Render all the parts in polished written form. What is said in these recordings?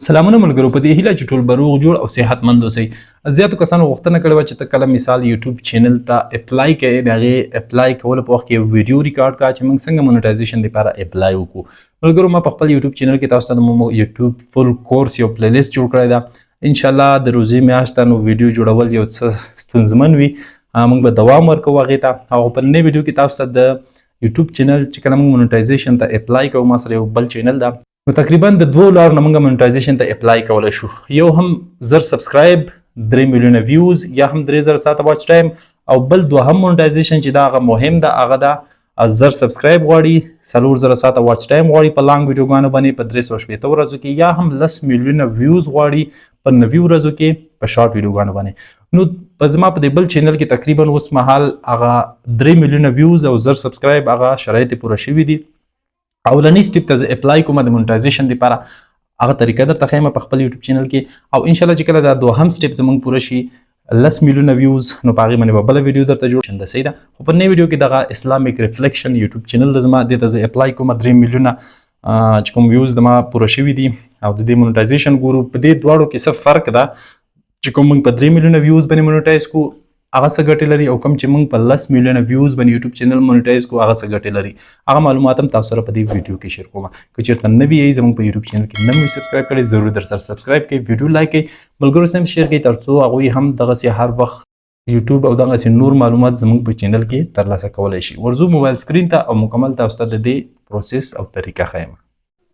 سلامونه ملګرو، په دې هیله چې ټول به روغ جوړ او صحتمند اوسئ. زیاتو کسانو غوښتنه کړې وه چې ته کله مثال یوټیوب چینل ته اپلای کوې، د هغې اپلای کولو په وخت کې یو ویډیو ریکارډ کړه چې موږ څنګه مونټایزیشن دپاره اپلای وکړو. ملګرو، ما په خپل یوټیوب چینل کې تاسو ته د یوټیوب فل کورس یو پلی لیست جوړ کړی ده. انشاءالله د روزې میاشت ده، نو ویډیو جوړول یو څه ستونزمن وي، موږ به دوام ورکوو هغې ته. او په نننۍ ویډیو کې تاسو ته د یوټیوب چینل چې کله موږ مونټایزیشن ته اپلای کوو، ما سره یو بل چینل ده، نو تقریبا د دوو لارو نه موږ مونټایزیشن ته اپلای کولی شو. یو هم 1000 سبسکرایب، 3 میلیونه ویوز، یا هم 3000 ساعته واچ ټایم، او بل دوهم مونټایزیشن چې دا هغه مهم ده، هغه ده 1000 سبسکرایب غواړي، 4000 ساعته واچ ټایم غواړي په لانګ ویډیوګانو باندې په 360 ورځو کې، یا هم 10 میلیونه ویوز غواړي په 90 ورځو کې په شارټ ویډیوګانو باندې. نو په زما په دې بل چینل کې تقریبا اوس مهال هغه 3 میلیونه ویوز او 1000 سبسکرایب هغه شرایط پوره شوي دي. اولنی سټیپ ته زه اپلای کوم د مونټایزیشن لپاره، هغه طریقه درته ښیم په خپل یوټیوب چینل کې. او انشاءالله چې کله دا دوهم سټیپ زموږ پوره شي 10 میلیونه ویوز، نو په هغې باندې به بله ویډیو درته جوړ شي. صحیح ده. خو په نوې ویډیو کې دغه اسلامیک ریفلیکشن یوټیوب چینل د زما، دې ته زه اپلای کوم 3 میلیونه چې کوم ویوز زما پوره شوي دي، او د دې مونټایزیشن ګورو. په دې دواړو کې څه فرق ده چې کوم موږ په 3 میلیونه ویوز باندې مونټایز کو هغه څه ګټې لري، او کوم چې موږ په 10 میلیونه ویوز باندې یوټیوب چینل مونټایز کو هغه څه ګټې لري. هغه معلومات هم تاسو سره په دې ویډیو کې شیر کوم. که چېرته نوي یې زموږ په یوټیوب چینل کې نه مو سبسکرایب کړی، ضرور در سره سبسکرایب کړئ، ویډیو لایک کړئ، ملګرو سره هم شیر کړئ، تر څو هغوی هم دغسې هر وخت یوټیوب او دغسې نور معلومات زموږ په چینل کې ترلاسه کولی شي. ورځو موبایل سکرین ته او مکمل تاسو ته د دې پروسس او طریقه ښیم.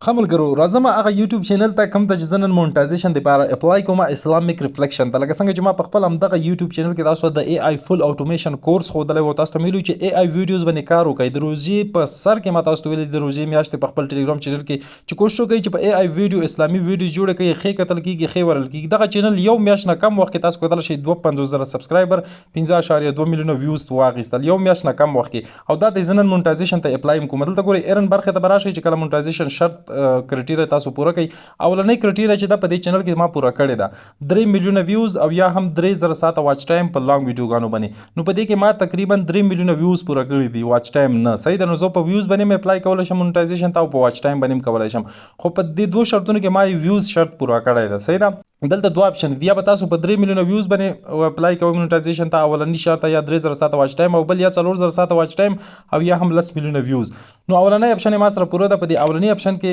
ښه ملګرو، راځم هغه یوټیوب چینل ته کوم ته چې زه نن مونټایزیشن دپاره اپلای کوم، اسلامیک ریفلیکشن ته. لکه څنګه چې ما په خپل همدغه یوټیوب چینل کې تاسو ته د اے آی فل اوټومیشن کورس ښودلی و، تاسو ته مې ویلي چې اے آی ویډیوز باندې کار وکړئ. د روزې په سر کې ما تاسو ته ویلي د روزې میاشتې په خپل ټلیګرام چینل کې چې کوشش وکړئ چې په اے آی ویډیو اسلامي ویډیو جوړه کړئ، ښې کتل کېږي، ښې ورل کېږي. دغه چینل یو میاشت نه کم وخت کې تاسو کولی شئ 52,000 سبسکرایبر، 15.2 میلیونه ویوز واخیستل یو میاشت نه کم وخت کې. او دا د زه نن مونټایزیشن ته اپلای کوم. دلته ګورئ ایرن برخې ته به راشئ چې کله مونټایزیشن شرط کرایټیریا تاسو پوره کوي. اولنۍ کرایټیریا چې دا په دې چینل کې ما پوره کړې ده 3 میلیونه ویوز او یا هم 3000 ساعته واچ ټایم په لانګ ویډیوګانو باندې. نو په دې کې ما تقریبا 3 میلیونه ویوز پوره کړي دي، واچ ټایم نه. صحیح ده. نو زه په ویوز باندې اپلای کولی شم مونټایزیشن ته، او په واچ ټایم باندې هم کولی شم. خو په دې دوه شرطونو کې ما ویوز شرط پوره کړی ده. صحیح ده. دلته دوه اپشن دي، یا به تاسو په 3 میلیونه ویوز باندې اپلای کوئ مونټایزیشن ته، اولنی شرط یا 3000 ساعته واچ ټایم، او بل یا 4000 ساعته واچ ټایم، او یا هم 10 میلیونه ویوز. نو اولنی اپشن ما سره پوره ده. په دې اولنی اپشن کې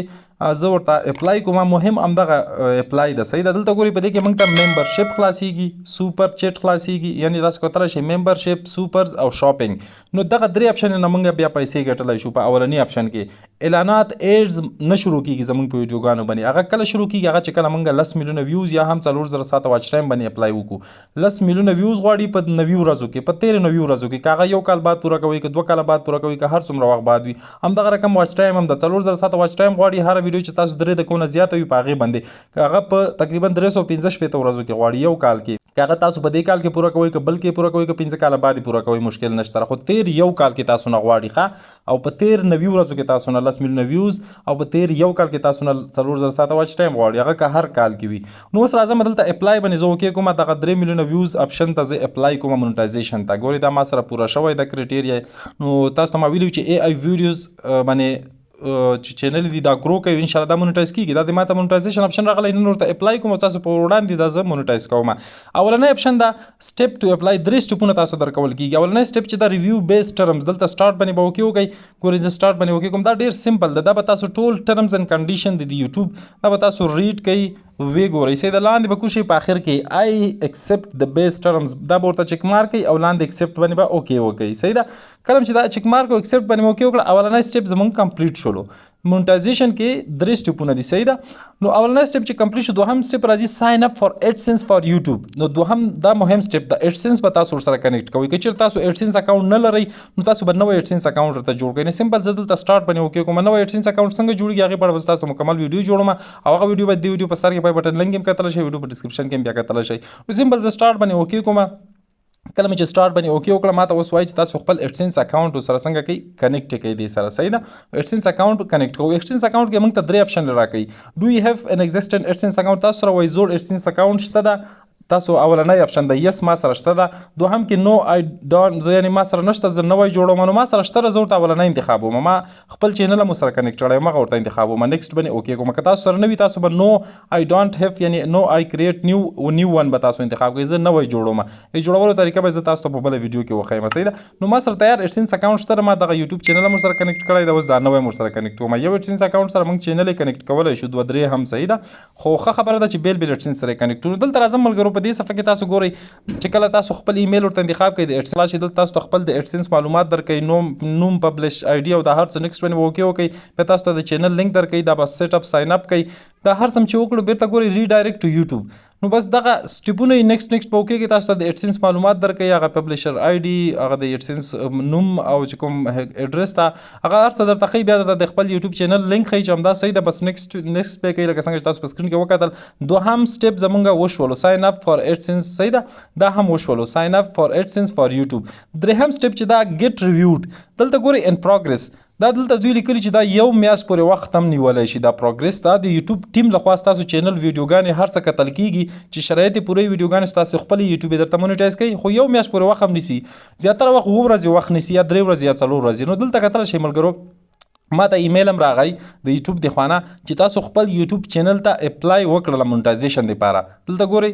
زه ورته اپلای کوم. مهم همدغه اپلای ده. صحیح ده. دلته ګورئ په دې کې موږ ته ممبرشپ خلاصیږي، سوپر چیټ خلاصیږي، یعنې تاسو کولی شئ ممبرشپ، سوپرز او شاپینګ. نو دغه درې اپشن نه موږ بیا پیسې ګټلی شو. په اولنی اپشن کې اعلانات ایډز نه شروع کېږي زموږ په ویډیوګانو باندې. هغه کله شروع کېږي؟ هغه چې کله موږ 10 میلیونه ویوز یا هم 4000 ساعته واچ ټایم باندې اپلای وکړو. 10 میلیونه ویوز غواړي په 90 ورځو کې، په 13 ورځو کې. که هغه یو کال بعد پوره کوئ، که 2 کاله بعد پوره کوئ، که هر څومره وخت بعد وي. همدغه رقم واچ ټایم هم د 4000 ساعته واچ ټایم غواړي. هر ویډیو چې تاسو 3 دقیقو نه زیاته وي په هغې باندې، که هغه په تقریبا 315 ورځو کې غواړي یو کال کې. که هغه تاسو په دې کال کې پوره کوئ، که بل کې پوره کوئ، که 15 کاله بعد پوره کوئ، مشکل نشته. خو 13 یو کال کې تاسو نه غواړي ښه، او په 90 ورځو کې تاسو نه 10 میلیونه ویوز، او په 13 یو کال کې تاسو نه 4000 ساعته واچ ټایم غواړي، هغه که هر کال کې وي. نو اوس راځم دلته اپلای باندې زه اوکې کوم. دغه 3 میلیونه ویوز اپشن ته زه اپلای کوم مونټایزیشن ته. ګورئ دا ما سره پوره شوی د کرایټیریا. نو تاسو ته ما ویلي چې اے آی ویډیوز باندې چې چینل دي دا ګرو کوي، انشاءالله دا مونټایز کېږي. دا د ما ته مونټایزیشن اپشن راغلی، نن ورته اپلای کوم او تاسو په وړاندې دا زه مونټایز کوم. اولنی اپشن دا سټیپ ټو اپلای، 3 سټیپونه تاسو درکول کېږي. اولنی سټیپ چې دا ریویو بیس ټرمز، دلته سټارټ باندې به اوکې وکړئ. ګورئ زه سټارټ باندې اوکې کوم. دا ډېر سمپل ده. دا به تاسو ټول ټرمز اینډ کنډیشن د یوټیوب دا به تاسو ریډ کوئ، وی ګورئ. صحیح ده. لاندې به کوشئ په آخر کې آی ایکسپټ د بیس ټرمز، دا به ورته چک مارک کوئ، او لاندې ایکسپټ باندې به اوکې وکړئ. صحیح ده. کله چې دا چک مارک او ایکسپټ باندې اوکې وکړه، اولنی سټیپ زموږ کمپلیټ شولو. مونټایزیشن کې 3 سټیپونه دي. صحیح ده. نو اولنی سټیپ چې کمپلیټ شو، دوهم سټیپ راځي ساین اپ فار ایډسنس فار یوټیوب. نو دوهم دا مهم سټیپ ده. ایډسنس به تاسو سره کنیکټ کوئ. که چېرته تاسو ایډسنس اکاونټ نه لرئ، نو تاسو به نوی ایډسنس اکاونټ ورته جوړ کړئ. سمپل زه دلته سټارټ باندې اوکې کوم. نوی ایډسنس اکاونټ څنګه جوړېږي هغې په اړه به تاسو ته مکمل ویډیو جوړوم، او هغه ویډیو به دې ویډیو په سر کې پای بټن لینک هم کتلی شئ، ویډیو په ډسکرپشن کې هم بیا کتلی شئ. سمپل زه سټارټ باندې اوکې کوم. کله مې چې سټارټ باندې اوکې وکړه، ما ته اوس وایي چې تاسو خپل ایډسنس اکاونټ سره څنګه کوئ، کنیکټ کوئ دې سره. صحیح ده. ایډسنس اکاونټ کنیکټ کوو. ایډسنس اکاونټ کې موږ ته 3 اپشن راکوي. ډو یو هیو ان ایگزیسټنټ ایډسنس اکاونټ، تاسو سره وایي زوړ ایډسنس اکاونټ شته ده، تاسو اولنۍ اپشن د یس ما سره شته ده، دوهم کې نو آی ډونټ زه یعنې ما سره نشته، زه نوی جوړوم نو ما سره شته ده، زه ورته اولنۍ انتخابوم، ما خپل چینل هم ورسره کنیکټ کړی مغه ورته انتخابوم، نیکسټ باندې اوکې کوم. که تاسو سره نه وي تاسو به نو آی ډونټ هیف یعنې نو آی کریټ نیو ون به تاسو انتخاب کړئ، زه نوی جوړوم. د جوړولو طریقه به زه تاسو ته په بله ویډیو کې وښیم. صحیح ده. نو ما سره تیار ایډسنس اکاونټ شته، ما دغه یوټیوب چینل هم ورسره کنیکټ کړی ده، اوس دا نوی هم ورسره کنیکټ کوم. یو ایډسنس اکاونټ سره موږ چینل یې کنیکټ کولی شو، دوه درې هم. صحیح ده. خو ښه خبره ده چې بیل بیل ایډسنس سره کنیکټ کړو. دلته راځم ملګرو، په دې صفحه کې تاسو ګورئ چې کله تاسو خپل ایمیل ورته انتخاب کړئ د ایډسنس، دلته تاسو ته خپل د ایډسنس معلومات درکوي، نوم پبلش آی ډي او دا هر څه. نیکسټ باندې اوکې وکړئ، بیا تاسو ته د چینل لینک درکوي، دا به سیټ اپ ساین اپ کوي، دا هر څه چې وکړو بیرته ګورئ ریډایرکټ ټو یوټیوب. نو بس دغه سټیپونه یې نیکسټ په اوکې کې تاسو ته د ایډسنس معلومات درکوي، هغه پبلشر آی ډي، هغه د ایډسنس نوم او چې کوم ایډرس ته هغه هر څه درته ښیي، بیا درته د خپل یوټیوب چینل لینک ښیي چې همدا صحیح ده. بس نیکسټ پې کوي، لکه څنګه چې تاسو په سکرین کې وکتل. دوهم سټیپ زمونږ وشولو، ساین اپ فار ایډسنس. صحیح ده، دا هم وشولو، ساین اپ فار ایډسنس فار یوټیوب. درېیم سټیپ چې دا ګیټ ریویوډ، دلته ګورئ ان پروګرس، دا دلته دوی لیکلي چې دا یو میاشت پورې وخت هم نیولی شي. دا پروګرس دا د یوټیوب ټیم لخوا ستاسو چینل ویډیوګانې هر څه کتل کېږي چې شرایط یې پوره ویډیوګانې ستاسو خپل یوټیوب یې درته مونیټایز کوي، خو یو میاشت پورې وخت هم نیسي، زیاتره وخت 2 ورځې وخت نیسي، یا 3 ورځې یا 4 ورځې. نو دلته کتلی شئ ملګرو، ما ته ایمیل هم راغی د یوټیوب د خوا نه چې تاسو خپل یوټیوب چینل ته اپلای وکړله مونټایزیشن دپاره. دلته ګورئ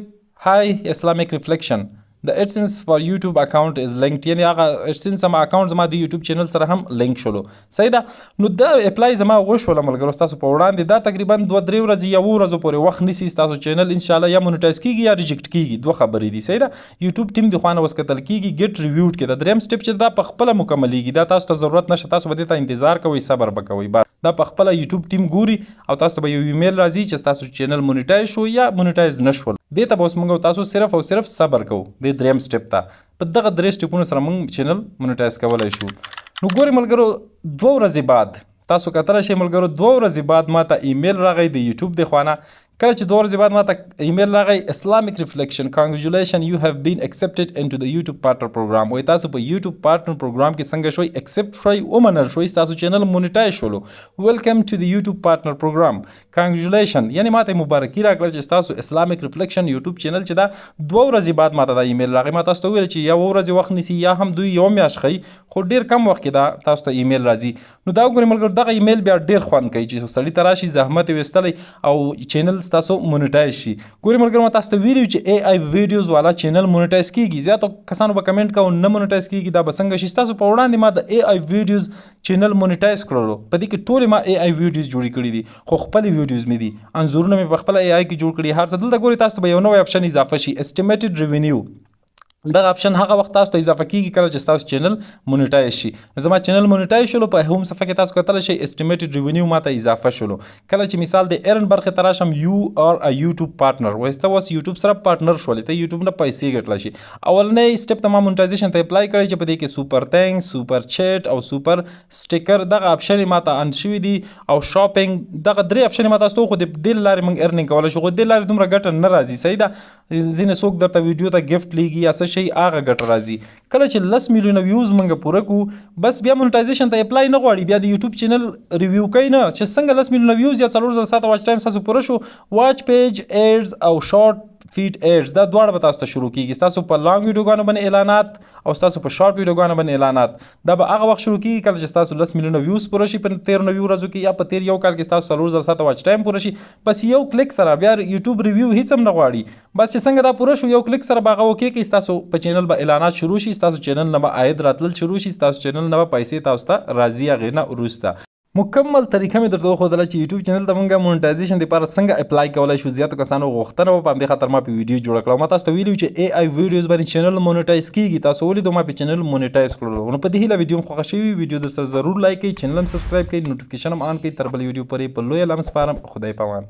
هاي اسلامیک ریفلیکشن د ایډسنس فار یوټیوب اکاونټ از لینکډ، یعنی هغه ایډسنس زما اکاونټ زما د یوټیوب چینل سره هم لینک شولو. صحیح ده. نو دا اپلای زما وشوله ملګرو ستاسو په وړاندې، دا تقریبا 2-3 ورځې یا 2 ورځو پورې وخت نیسي، ستاسو چینل انشاءالله یا مونیټایز کیږي یا ریجیکټ کیږي، دوه خبرې دي. صحیح ده. یوټیوب ټیم د خوا نه اوس کتل کیږي، ګیټ ریویوډ کې دا درېیم سټیپ چې دا په خپله مکملیږي، دا تاسو ته ضرورت نشته، تاسو به دې ته انتظار کوئ، صبر به کوئ، دا په خپله یوټیوب ټیم ګوري او تاسو ته به یو ایمیل راځي چې ستاسو چینل مونیټایز شو یا مونیټایز نه شول. دې ته به اوس موږ تاسو صرف او صرف صبر کوو د درېیم سټیپ ته. په دغه 3 سټیپونو سره موږ چینل مونیټایز کولی شو. نو ګورئ ملګرو، 2 ورځې بعد تاسو کتلی شئ ملګرو، 2 ورځې بعد ما ته ایمیل راغی د یوټیوب د خوا نه. کله چې 2 ورځې بعد ما ته ایمیل راغی اسلامیک ریفلیکشن کانګریچولیشن یو هیو بین ایکسپټډ انټو د یوټیوب پارټنر پروګرام، وایي تاسو په یوټیوب پارټنر پروګرام کې څنګه شوئ، ایکسپټ شوئ، ومنل شوئ، ستاسو چینل مونیټایز شولو. ویلکم ټو د یوټیوب پارټنر پروګرام کانګریچولیشن، یعنې ما ته مبارکي راکړه چې ستاسو اسلامیک ریفلیکشن یوټیوب چینل چې دا 2 ورځې بعد ما ته دا ایمیل راغی. ما تاسو ته وویل چې یا 2 ورځې وخت نیسي یا هم دوی یو میاشت ښیي، خو ډېر کم وخت کې دا تاسو ته ایمیل راځي. نو دا وګورئ ملګرو، دغه ایمیل بیا ډېر خوند کوي چې سړي ته راشي، زحمت یې ویستلی او چینل ستاسو مونیټایز شي. ګورئ ملګرو، ما تاسو ته ویلي چې اے آی ویډیوز والا چینل مونیټایز کیږي. زیاتو کسانو به کمنټ کوو نه مونیټایز کیږي، دا به څنګه شي؟ ستاسو په وړاندې ما د اے آی ویډیوز چینل مونیټایز کړلو، په دې کې ټولې ما اے آی ویډیوز جوړې کړي دي، خو خپلې ویډیوز مې دي، انځورونه مې په خپله اے آی کې جوړ کړي، هر څه. دلته ګورئ تاسو ته به یو نوی اپشن اضافه شي، اسټیمیټډ ریونیو. دغه اپشن هغه وخت تاسو ته اضافه کیږي کله چې ستاسو چینل مونیټایز شي. زما چینل مونیټایز شولو، په هوم صفحه کې تاسو کتلی شئ اسټیمیټډ ریونیو ما ته اضافه شولو. کله چې مثال د ایرن برخې ته راشم، یو آر ا یوټیوب پارټنر، وایي ته اوس یوټیوب سره پارټنر شولې، ته یوټیوب نه پیسې ګټلی شي. اولنی سټیپ ته ما مونیټایزیشن ته اپلای کړی چې په دې کې سوپر تھینکس، سوپر چیټ او سوپر سټیکر دغه اپشن ما ته ان شوي دي، او شاپینګ، دغه 3 اپشن ما تاسو ته خو د دې لارې موږ ارنینګ کولی شو، خو دې لارې دومره ګټه نه راځي. صحیح ده. ځینې څوک درته ویډیو ته ګفټ لیږي یا څه شي، هغه ګټه راځي. کله چې 10 میلیونه ویوز موږ پوره کړو، بس بیا مونیټایزیشن ته اپلای نه غواړي، بیا د یوټیوب چینل ریویو کوي نه، چې څنګه 10 میلیونه ویوز یا 4000 ساعته واچ ټایم ستاسو پوره شو، واچ پیج ایډز او شارټ فیډ ایډز دا دواړه به تاسو ته شروع کیږي. ستاسو په لانګ ویډیوګانو باندې اعلانات او ستاسو په شارټ ویډیوګانو باندې اعلانات، دا به هغه وخت شروع کیږي کله چې ستاسو 10 میلیونه ویوز پوره شي په 93 ورځو کې، یا په تیر یو کال کې ستاسو 4000 ساعته واچ ټایم پوره شي. بس یو کلیک سره بیا یوټیوب ریویو هیڅ هم نه غواړي، بس چې څنګه دا پوره شو، یو کلیک سره به هغه وکړي چې ستاسو په چینل به اعلانات شروع شي، ستاسو چینل نه به عاید راتلل شروع شي، ستاسو چینل نه به پیسې تاسو ته راځي. هغې نه وروسته مکمل طریقه مې درته وښودله چې یوټیوب چینل ته مونږ مونیټایزیشن دپاره څنګه اپلای کولی شو. زیاتو کسانو غوښتنه وه، په همدې خاطر ما په ویډیو جوړه کړه. ما تاسو ته ویلي چې اے آی ویډیوز باندې چینل مونیټایز کیږي، تاسو ولیدو ما په چینل مونیټایز کړلو. نو په دې هیله ویډیو هم خوښه شوي، ویډیو درسره ضرور لایک کړئ، چینل هم سبسکرایب کړئ، نوټیفیکیشن هم آن کړئ. تر بل ویډیو پورې په لویه لمس سپارم. خدای پامان.